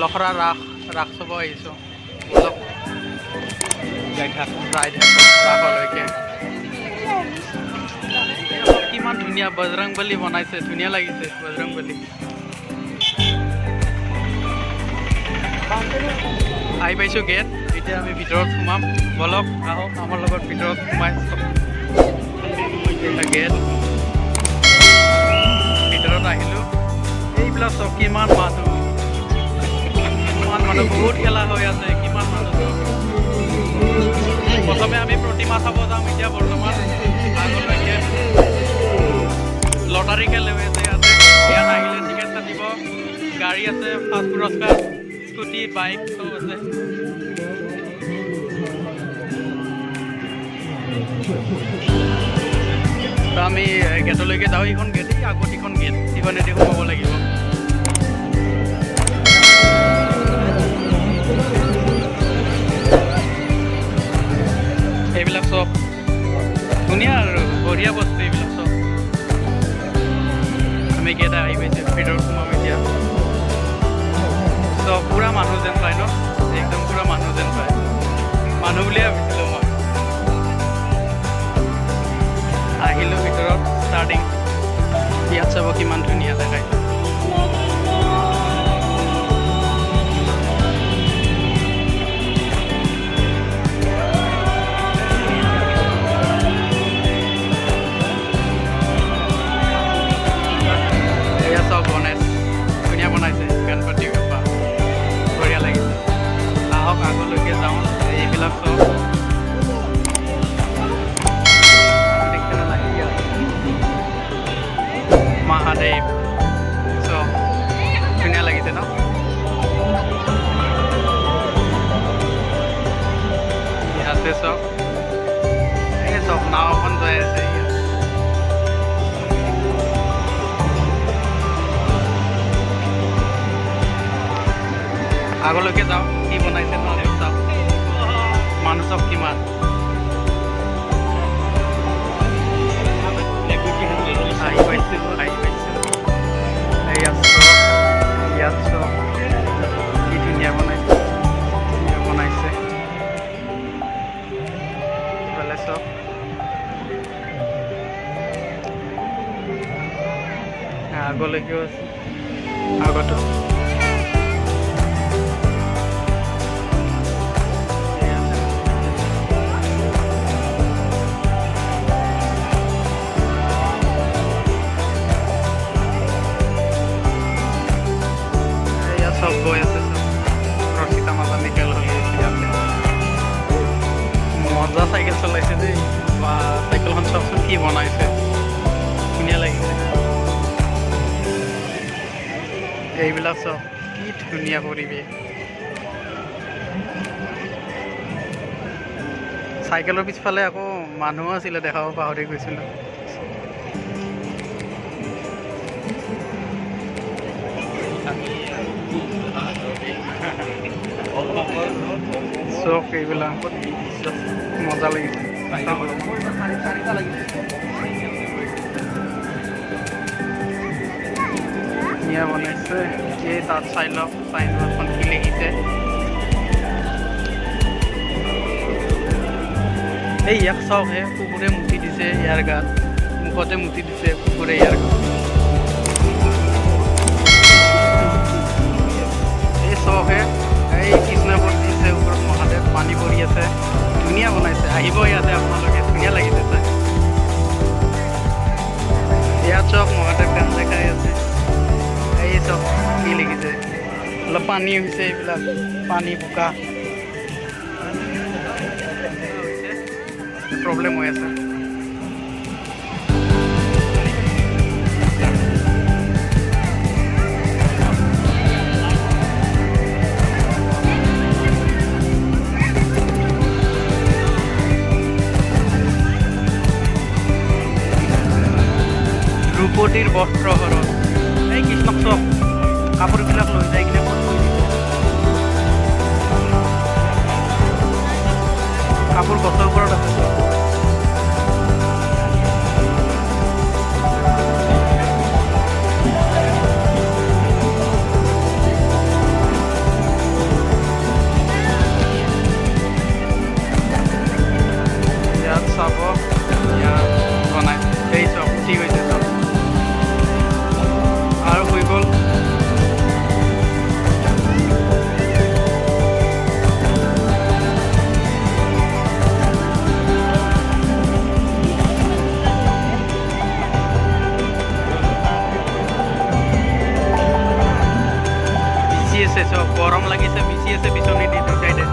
লখৰা ৰাস চাব আহিছোঁ যাই থাকোঁ ৰাসলৈকে। কিমান ধুনীয়া বজৰংবলী বনাইছে, ধুনীয়া লাগিছে বজৰংবলী। আহি পাইছোঁ গেট, এতিয়া আমি ভিতৰত সোমাম। বলক আহক আমাৰ লগত ভিতৰত সোমাই গেট ভিতৰত আহিলোঁ। এইবিলাক চব কিমান মানুহ বহুত খেলা হৈ আছে, কিমান মানুহ। প্ৰথমে আমি প্ৰতিমা চাব যাম, এতিয়া বৰ্তমান আগলৈকে লটাৰী খেলে হৈ আছে ইয়াতে। ইয়াত আহিলে টিকেট কাটিব, গাড়ী আছে, ফাৰ্ষ্ট পুৰস্কাৰ, স্কুটি, বাইক চব আছে। তো আমি গেটলৈকে যাওঁ। এইখন গেট, আগত এইখন গেট, সিখনেদি সোমাব লাগিব। এইবিলাক চব ধুনীয়া আৰু বঢ়িয়া বস্তু এইবিলাক চব। আমি গেট আহি পাইছোঁ, ভিতৰত সোমাম এতিয়া। চব পূৰা মানুহ যেন পায় ন, একদম পূৰা মানুহ যেন পায়। মানুহ বুলিয়ে ভাবিছিলোঁ মই। আহিলোঁ ভিতৰত, ষ্টাৰ্টিং ইয়াত চাব কিমান ধুনীয়া দেখায়। এয়া চব গণেশ, ধুনীয়া বনাইছে গণপতি বাপ্পা, বঢ়িয়া লাগিছে। আহক আগলৈকে যাওঁ। এইবিলাক চব মহাদেৱ চব ধুনীয়া লাগিছে ন। ইয়াতে চব এই চব নাও এখন যাই আছে। আগলৈকে যাওঁ, কি বনাইছে ন চব, মানুহ চব কিমান। আহি পাইছোঁ ইয়াত চব কি ধুনীয়া বনাইছে, ইফালে চব আগলৈকেও আছে, আগতো চব গৈ আছে। চব ৰচিতা মাজা নিকেল হৈ আছে ইয়াতে। মজা চাইকেল চলাইছে দেই, বা চাইকেলখন চাওকচোন কি বনাইছে, ধুনীয়া লাগিছে। এইবিলাক চব কি ধুনীয়া পৰিৱেশ। চাইকেলৰ পিছফালে আকৌ মানুহ আছিলে, দেখাব পাহৰি গৈছিলোঁ। চব এইবিলাক মজা লাগিছে। ধুনীয়া বনাইছে। এই তাত চাই লওক চাইনবোৰ্ডখন কি লিখিছে। এই ইয়াক চাওকহে, কুকুৰে মুতি দিছে ইয়াৰ গাত, মুখতে মুতি দিছে কুকুৰে ইয়াৰ গাত। এই চাওকহে, এই কৃষ্ণ মূৰ্তি আছে, ওপৰত মহাদেৱ, পানী পৰি আছে, ধুনীয়া বনাইছে। আহিব ইয়াতে আপোনালোকে, ধুনীয়া লাগিছে চাই। ইয়াত চব মহাদেৱ গান দেখাই আছে। এই চব কি লিখিছে, অলপ পানী হৈছে, এইবিলাক পানী বোকা প্ৰব্লেম হৈ আছে। ধ্ৰুপদীৰ বস্ত্ৰহৰণ, এই কৃষ্ণক চব কাপোৰবিলাক লৈ যাই কিনে ক'ত থৈ দিছে। কাপোৰ গছৰ ওপৰত আছে। গৰম লাগিছে, বিচি আছে বিচনী দি দুই চাইডে।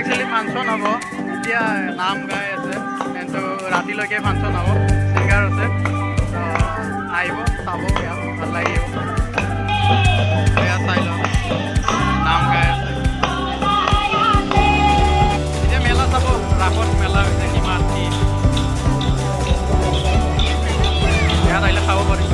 একচুৱেলি ফাংচন হ'ব, এতিয়া নাম গাই আছে, কিন্তু ৰাতিলৈকে ফাংচন হ'ব, ছিংগাৰ আছে, আহিব চাব, ইয়াত ভাল লাগিব, এয়া চাই লওঁ, নাম গাই আছে। এতিয়া মেলা চাব, ৰাসত মেলা হৈছে কিমান কি, ইয়াত আহিলে খাব পাৰিব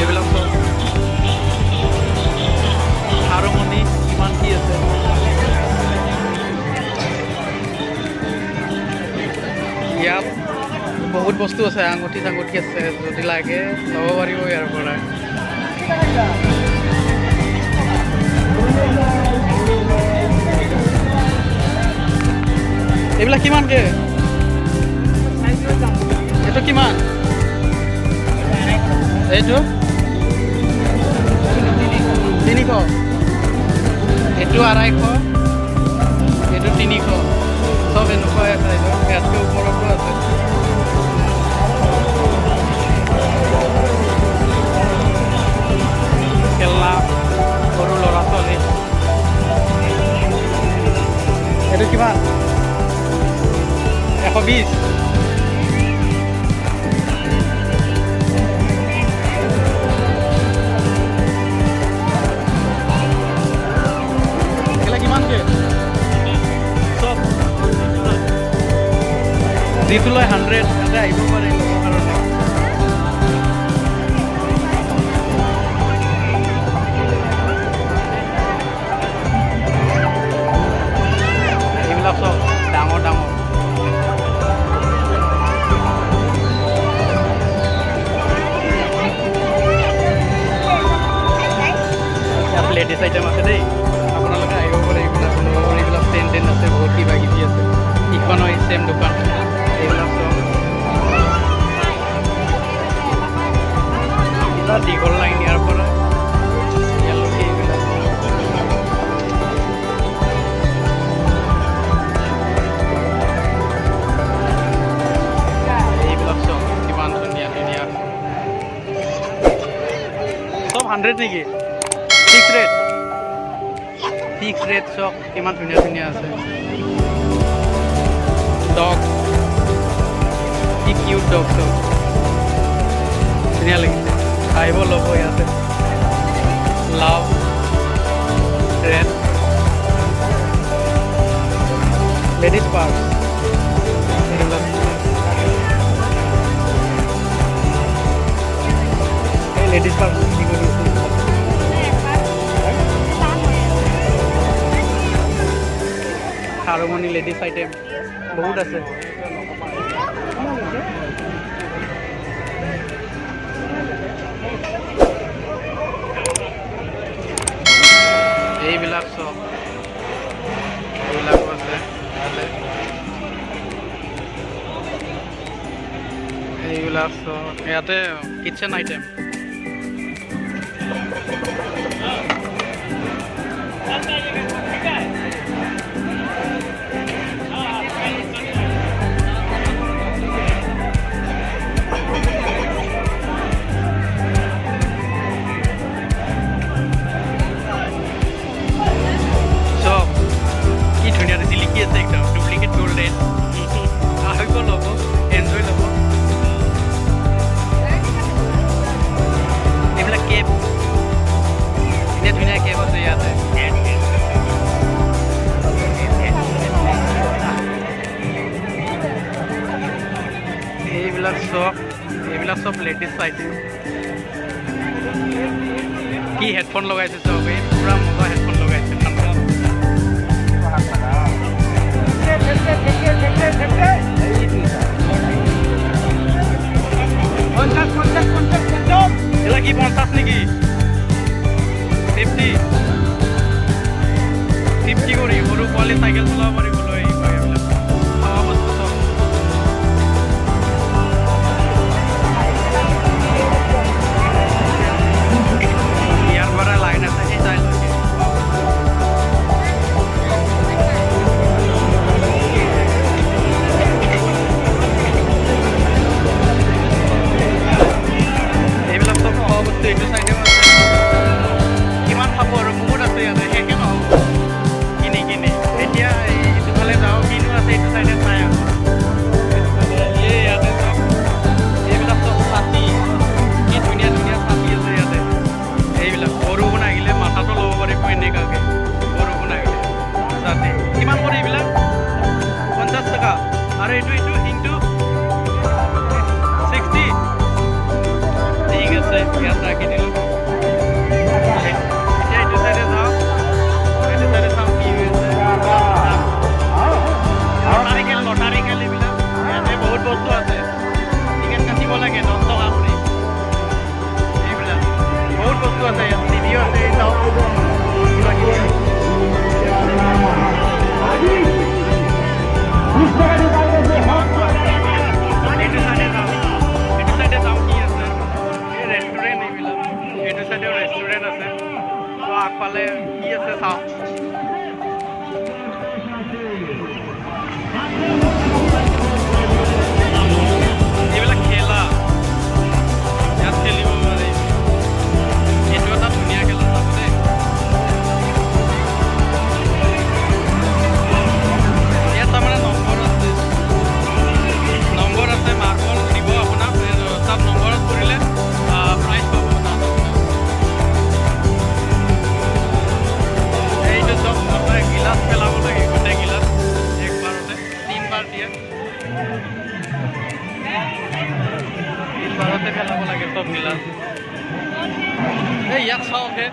এইবিলাক চব। হাৰমনি কিমান কি আছে, ইয়াত বহুত বস্তু আছে, আঙুঠি চাঙুঠি আছে, যদি লাগে ল'ব পাৰিব ইয়াৰ পৰা। এইবিলাক কিমানকে? এইটো কিমান? এইটো 300, এইটো 250, এইটো 300, চব এনেকুৱাই আছে। ইয়াতকৈ ওপৰতো আছে। খেলনা সৰু ল'ৰা ছোৱালী, এইটো কিমান? 120, যিটো লয় 100, ইয়াতে আহিব পাৰে ল'বৰ কাৰণে। এইবিলাক চব ডাঙৰ ডাঙৰ, ইয়াত লেডিজ আইটেম আছে দেই, আপোনালোকে আহিব পাৰে, এইবিলাক ল'ব পাৰে। এইবিলাক টেন আছে, বহুত কিবা কিবি আছে, ইখনো ছেম দোকান। এইবিলাক চব দীঘল লাইন ইয়াৰ পৰা ইয়ালৈকে। এইবিলাক এইবিলাক চব কিমান ধুনীয়া ধুনীয়া, চব 100 নেকি? ফিক্স ৰেট চব কিমান ধুনীয়া ধুনীয়া আছে। ডগ, কি কিউট ডগ, চব ধুনীয়া লাগিছে, আহিব ল'ব ইয়াতে। লাভ ৰেড লেডিজ পাৰ্ক, এই লেডিজ পাৰ্ক কি কৰি আছে? হাৰমনি লেডিজ আইটেম বহুত আছে। এইবিলাক চব এইবিলাকো আছে। এইবিলাক ইয়াতে কিটচেন আইটেম এইবিলাক সব লেটেষ্ট আইটেম কি হেডফোন লগাইছে সব এই পুৰা মজা হেডফোন লগাইছে এলা কি 50 নেকি 50 কৰি সৰু পোৱালি চাইকেল চলাব পাৰিবলৈ খাৱা বস্তু সব ইয়াৰ পৰা লাইন আছে সেই চাইলৈকে এইবিলাক চব খোৱা বস্তু এইটো চাইডেও আছে কিমান খাব আৰু বহুত আছে ইয়াতে শেষে নহ'ব কিনি এতিয়া ইটোফালে যাওঁ কিনো আছে এইটো চাইডে চাই আহোঁ ইয়াতে চব এইবিলাক চব ছাতি কি ধুনীয়া ধুনীয়া ছাতি আছে ইয়াতে এইবিলাক বৰষুণ আহিলে মাথাটো ল'ব পাৰিব এনেকুৱাকৈ বৰষুণ আহিলে ছাতি কিমান কৰে এইবিলাক 50 টকা আৰু এইটো হিংটো 60 ঠিক আছে ইয়াত ৰাখি দিলোঁ এতিয়া এইটো চাইডে যাওঁ এইটো চাইডে চাওঁ কি হৈছে লটাৰী খেল এইবিলাক ইয়াতে বহুত বস্তু আছে টিকেট কাটিব লাগে 10 টকা কৰি এইবিলাক বহুত বস্তু আছে ইয়াত টিভিও আছে চাওঁ কিবা কিবি এইটো চাইডে যাওঁ কি আছে এই ৰেষ্টুৰেণ্ট এইবিলাক এইটো চাইডেও ৰেষ্টুৰেণ্ট আছে তো আগফালে কি আছে চাওঁ এইবিলাক খেলা ইয়াত খেলিব পাৰে এইটো এটা ধুনীয়া খেলা চাব দেই ইয়াত তাৰমানে নম্বৰ আছে মাৰ্কল দিব আপোনাক তাত নম্বৰত কৰিলে প্ৰাইজ পাব তাত এইটো চব আপোনাৰ গিলাচ পেলাব লাগে গোটেই গিলাচ একবাৰতে 3 বাৰ দিয়ে 3 বাৰতে পেলাব লাগে চব গিলাচ এই ইয়াত চাওকহে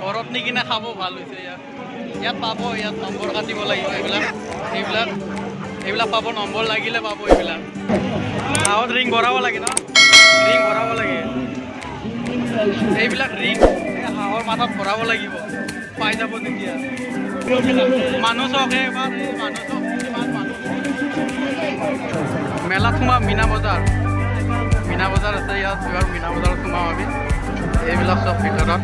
ঘৰত নি কিনে খাব ভাল হৈছে ইয়াত পাব ইয়াত নম্বৰ কাটিব লাগিব এইবিলাক পাব নম্বৰ লাগিলে পাব এইবিলাক গাঁৱত ৰিং ভৰাব লাগে ন ৰিং ভৰাব লাগে এইবিলাক ৰিং হাঁহৰ মাথাত ভৰাব লাগিব পাই যাব তেতিয়া মানুহ চকে এবাৰ এই মানুহ চক কিমান মানুহ মেলাত সোমাম মীনা বজাৰ আছে ইয়াত এবাৰ মীনা বজাৰত সোমাম আমি এইবিলাক চব ভিতৰত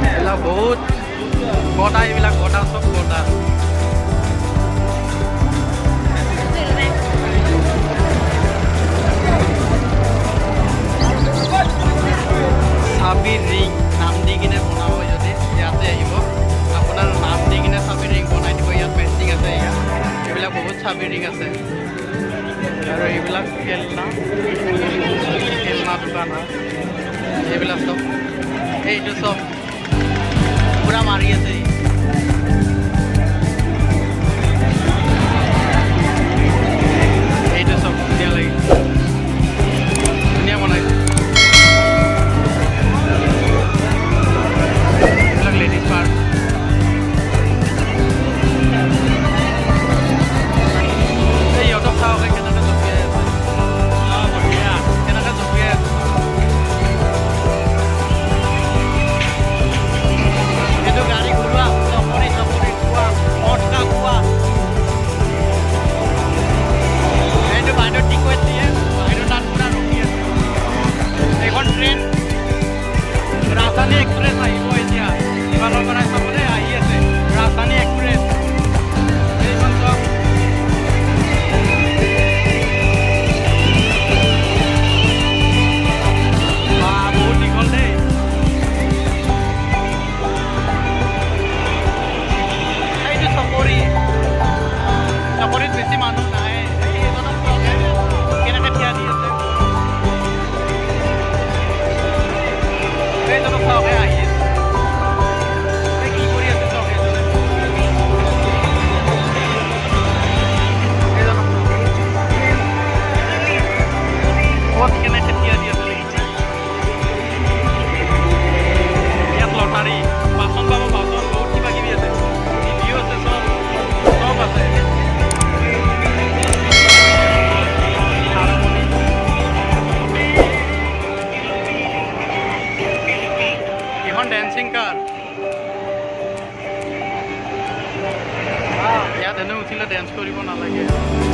এইবিলাক বহুত গটা এইবিলাক গটা চব গটা চাবি ৰিং নাম দি কিনে বনাব যদি ইয়াতে আহিব আপোনাৰ নাম দি কিনে চাবি ৰিং বনাই দিব ইয়াত পেইণ্টিং আছে ইয়াত এইবিলাক বহুত চাবি ৰিং আছে আৰু এইবিলাক খেলনা দোকান হয় এইবিলাক চব এইটো চব পূৰা মাৰি আছে এইটো চব ধুনীয়া লাগে ধুনীয়া বনাইছে এইবিলাক লেডিজ পাৰ্ক এই ইহঁতক চাওক কেনেকৈ জঁপিয়াই আছে বঢ়িয়া কেনেকৈ জঁপিয়াই আছে এইটো গাড়ী ঘূৰোৱা ডেন্সিং কাৰ ইয়াত এনে উঠিলে ডেন্স কৰিব নালাগে